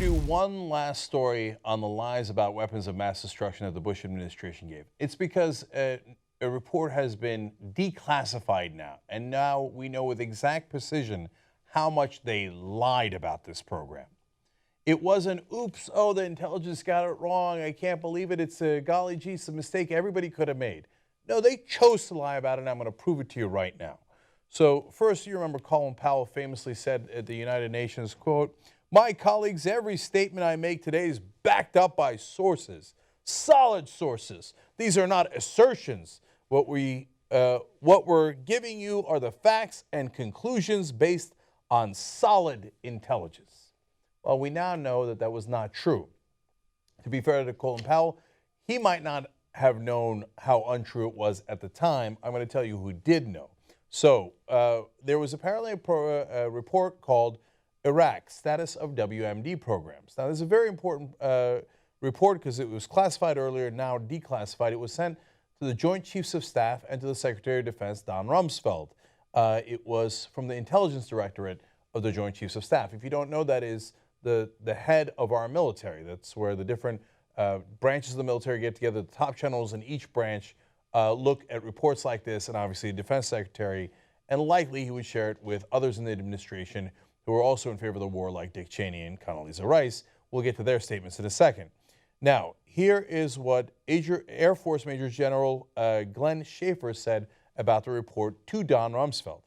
you one last story on the lies about weapons of mass destruction that the Bush administration gave. It's because a report has been declassified now, and now we know with exact precision how much they lied about this program. It wasn't, oops, oh, the intelligence got it wrong, I can't believe it, it's a golly gee, it's a mistake everybody could have made. No, they chose to lie about it, and I'm going to prove it to you right now. So first, you remember Colin Powell famously said at the United Nations, quote, "My colleagues, every statement I make today is backed up by sources, solid sources. These are not assertions. What we're giving you are the facts and conclusions based on solid intelligence." Well, we now know that that was not true. To be fair to Colin Powell, he might not have known how untrue it was at the time. I'm going to tell you who did know. So there was apparently a report called Iraq, Status of WMD Programs. Now, this is a very important report because it was classified earlier, now declassified. It was sent to the Joint Chiefs of Staff and to the Secretary of Defense, Don Rumsfeld. It was from the Intelligence Directorate of the Joint Chiefs of Staff. If you don't know, that is the head of our military. That's where the different branches of the military get together. The top generals in each branch look at reports like this, and obviously the Defense Secretary, and likely he would share it with others in the administration who are also in favor of the war, like Dick Cheney and Condoleezza Rice. We'll get to their statements in a second. Now, here is what Air Force Major General Glenn Schaefer said about the report to Don Rumsfeld.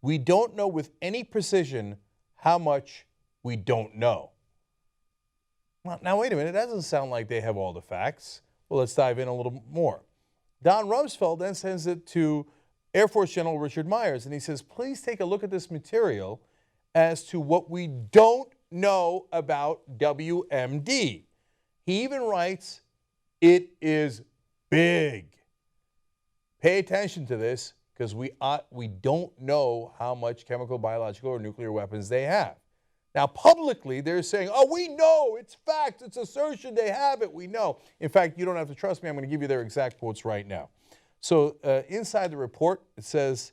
"We don't know with any precision how much we don't know." Well, now, wait a minute. That doesn't sound like they have all the facts. Well, let's dive in a little more. Don Rumsfeld then sends it to Air Force General Richard Myers, and he says, "Please take a look at this material as to what we don't know about WMD." He even writes, "It is big." Pay attention to this because we don't know how much chemical, biological, or nuclear weapons they have. Now, publicly, they're saying, "Oh, we know, it's fact, it's assertion, they have it, we know." In fact, you don't have to trust me, I'm going to give you their exact quotes right now. So inside the report, it says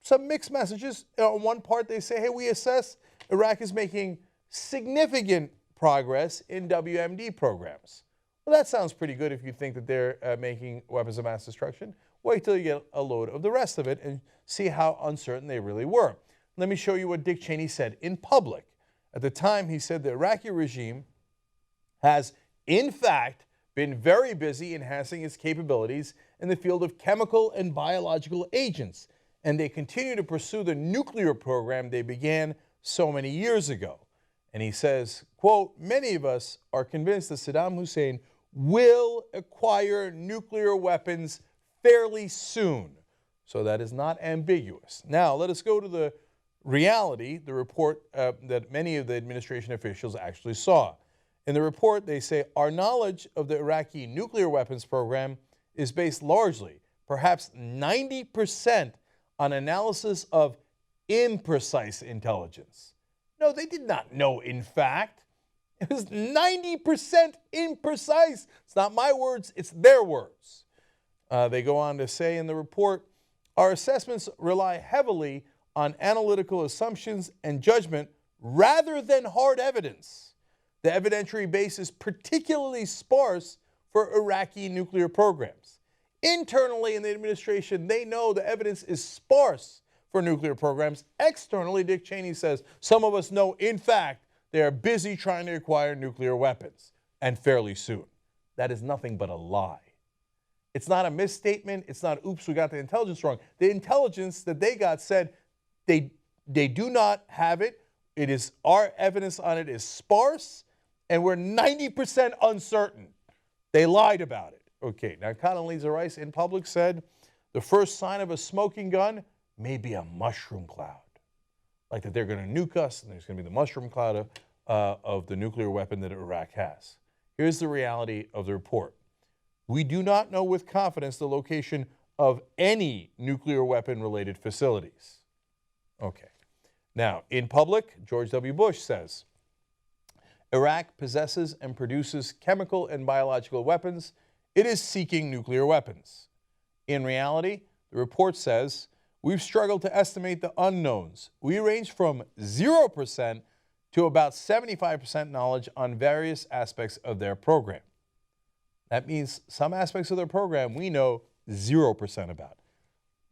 some mixed messages. On one part, they say, hey, we assess Iraq is making significant progress in WMD programs. Well, that sounds pretty good if you think that they're making weapons of mass destruction. Wait till you get a load of the rest of it and see how uncertain they really were. Let me show you what Dick Cheney said in public. At the time, he said the Iraqi regime has, in fact, been very busy enhancing its capabilities in the field of chemical and biological agents, and they continue to pursue the nuclear program they began so many years ago. And he says, quote, "Many of us are convinced that Saddam Hussein will acquire nuclear weapons fairly soon." So that is not ambiguous. Now, let us go to the reality, the report that many of the administration officials actually saw. In the report, they say, "Our knowledge of the Iraqi nuclear weapons program is based largely, perhaps 90%, on analysis of imprecise intelligence." No, they did not know, in fact. It was 90% imprecise. It's not my words, it's their words. They go on to say in the report, "Our assessments rely heavily on analytical assumptions and judgment rather than hard evidence. The evidentiary base is particularly sparse for Iraqi nuclear programs." Internally in the administration, they know the evidence is sparse for nuclear programs. Externally, Dick Cheney says, some of us know, in fact, they are busy trying to acquire nuclear weapons, and fairly soon. That is nothing but a lie. It's not a misstatement. It's not, oops, we got the intelligence wrong. The intelligence that they got said they do not have it. It is, our evidence on it is sparse, and we're 90% uncertain. They lied about it. Okay, now Condoleezza Rice in public said, "The first sign of a smoking gun may be a mushroom cloud." Like that they're going to nuke us, and there's going to be the mushroom cloud of the nuclear weapon that Iraq has. Here's the reality of the report. "We do not know with confidence the location of any nuclear weapon-related facilities." Okay. Now, in public, George W. Bush says, "Iraq possesses and produces chemical and biological weapons. It is seeking nuclear weapons." In reality, the report says, "We've struggled to estimate the unknowns. We range from 0% to about 75% knowledge on various aspects of their program. That means some aspects of their program we know 0% about.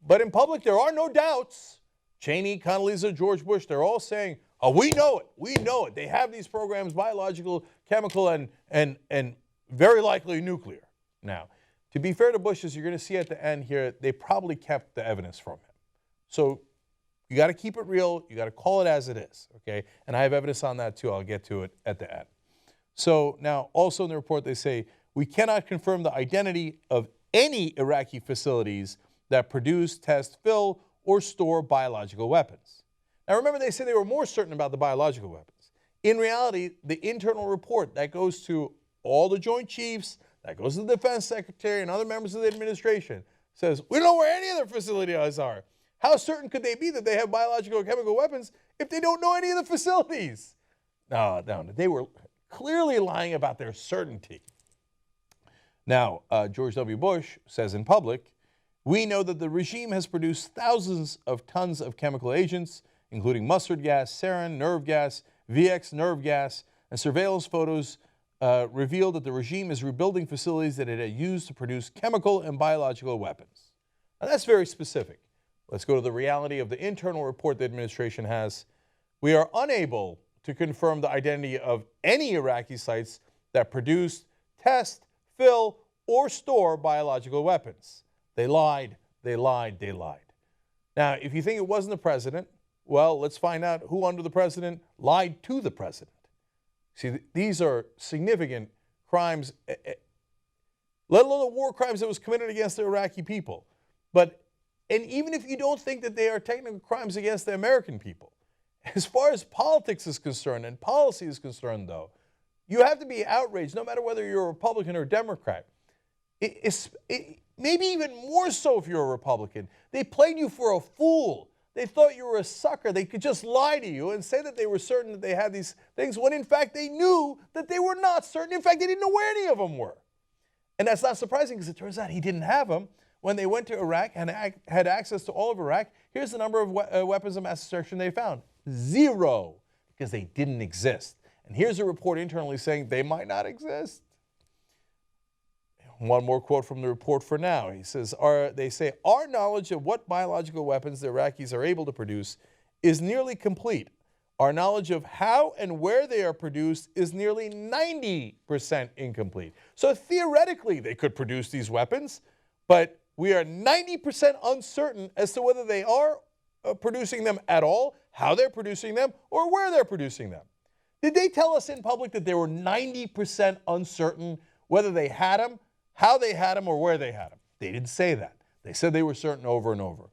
But in public, there are no doubts. Cheney, Condoleezza, George Bush, they're all saying, oh, we know it. We know it. They have these programs, biological, chemical, and very likely nuclear. Now, to be fair to Bush, as you're going to see at the end here, they probably kept the evidence from him. So you got to keep it real. You got to call it as it is, okay? And I have evidence on that too. I'll get to it at the end. So now, also in the report, they say, we cannot confirm the identity of any Iraqi facilities that produce, test, fill, or store biological weapons. Now remember, they say they were more certain about the biological weapons. In reality, the internal report that goes to all the Joint Chiefs, that goes to the Defense Secretary and other members of the administration, says, we don't know where any of their facilities are. How certain could they be that they have biological or chemical weapons if they don't know any of the facilities? No, they were clearly lying about their certainty. Now, George W. Bush says in public, we know that the regime has produced thousands of tons of chemical agents, including mustard gas, sarin, nerve gas, VX nerve gas, and surveillance photos reveal that the regime is rebuilding facilities that it had used to produce chemical and biological weapons. Now, that's very specific. Let's go to the reality of the internal report the administration has. We are unable to confirm the identity of any Iraqi sites that produce, test, fill, or store biological weapons. They lied, they lied, they lied. Now, if you think it wasn't the president, well, let's find out who under the president lied to the president. See, these are significant crimes, let alone the war crimes that was committed against the Iraqi people. And even if you don't think that they are technical crimes against the American people, as far as politics is concerned and policy is concerned, though, you have to be outraged, no matter whether you're a Republican or a Democrat. Maybe even more so if you're a Republican. They played you for a fool. They thought you were a sucker. They could just lie to you and say that they were certain that they had these things when, in fact, they knew that they were not certain. In fact, they didn't know where any of them were. And that's not surprising because it turns out he didn't have them. When they went to Iraq and had access to all of Iraq, here's the number of weapons of mass destruction they found. 0, because they didn't exist. And here's a report internally saying they might not exist. One more quote from the report for now. He says, they say, our knowledge of what biological weapons the Iraqis are able to produce is nearly complete. Our knowledge of how and where they are produced is nearly 90% incomplete. So theoretically, they could produce these weapons, but we are 90% uncertain as to whether they are producing them at all, how they're producing them, or where they're producing them. Did they tell us in public that they were 90% uncertain whether they had them, how they had them, or where they had them? They didn't say that. They said they were certain over and over.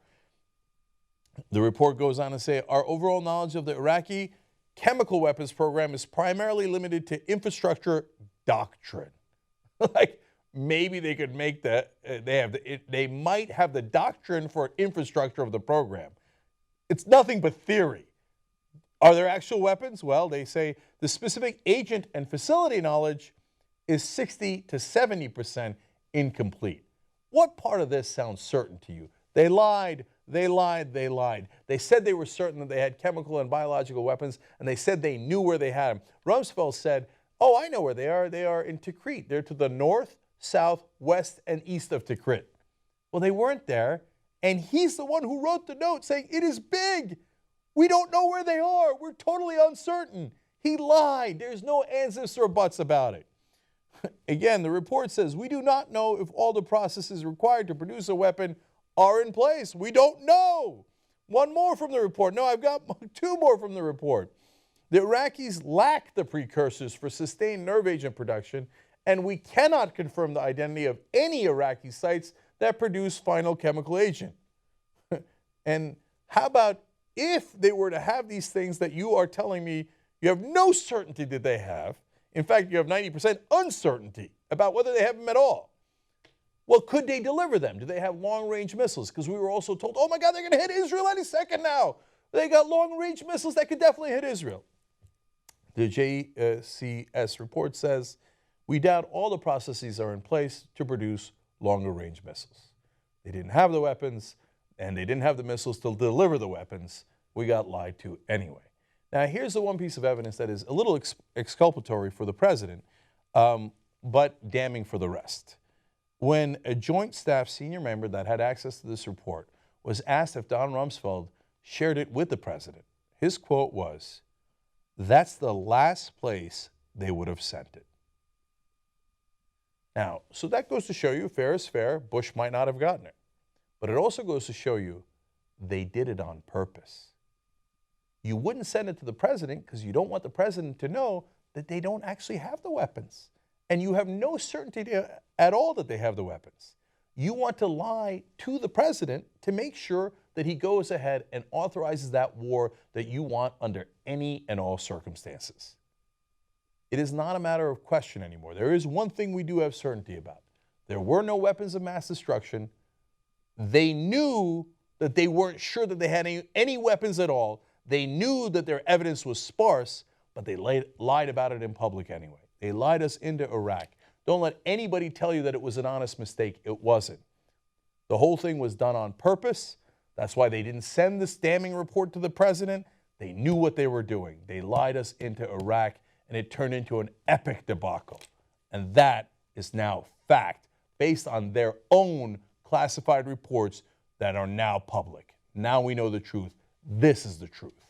The report goes on to say, our overall knowledge of the Iraqi chemical weapons program is primarily limited to infrastructure doctrine. Like, maybe they could make they might have the doctrine for infrastructure of the program. It's nothing but theory. Are there actual weapons? Well, they say the specific agent and facility knowledge is 60 to 70% incomplete. What part of this sounds certain to you? They lied, they lied, they lied. They said they were certain that they had chemical and biological weapons, and they said they knew where they had them. Rumsfeld said, oh, I know where they are. They are in Tikrit. They're to the north, south, west, and east of Tikrit. Well, they weren't there, and he's the one who wrote the note saying, it is big. We don't know where they are. We're totally uncertain. He lied. There's no ands, ifs, or buts about it. Again, the report says, we do not know if all the processes required to produce a weapon are in place. We don't know. One more from the report. No, I've got 2 more from the report. The Iraqis lack the precursors for sustained nerve agent production, and we cannot confirm the identity of any Iraqi sites that produce final chemical agent. And how about if they were to have these things that you are telling me you have no certainty that they have? In fact, you have 90% uncertainty about whether they have them at all. Well, could they deliver them? Do they have long-range missiles? Because we were also told, oh my God, they're going to hit Israel any second now. They got long-range missiles that could definitely hit Israel. The JCS report says, we doubt all the processes are in place to produce longer-range missiles. They didn't have the weapons, and they didn't have the missiles to deliver the weapons. We got lied to anyway. Now, here's the one piece of evidence that is a little exculpatory for the president, but damning for the rest. When a Joint Staff senior member that had access to this report was asked if Don Rumsfeld shared it with the president, his quote was, "That's the last place they would have sent it." Now, so that goes to show you, fair is fair, Bush might not have gotten it. But it also goes to show you they did it on purpose. You wouldn't send it to the president because you don't want the president to know that they don't actually have the weapons. And you have no certainty at all that they have the weapons. You want to lie to the president to make sure that he goes ahead and authorizes that war that you want under any and all circumstances. It is not a matter of question anymore. There is one thing we do have certainty about. There were no weapons of mass destruction. They knew that they weren't sure that they had any weapons at all. They knew that their evidence was sparse, but they lied about it in public anyway. They lied us into Iraq. Don't let anybody tell you that it was an honest mistake. It wasn't. The whole thing was done on purpose. That's why they didn't send this damning report to the president. They knew what they were doing. They lied us into Iraq, and it turned into an epic debacle. And that is now fact, based on their own classified reports that are now public. Now we know the truth. This is the truth.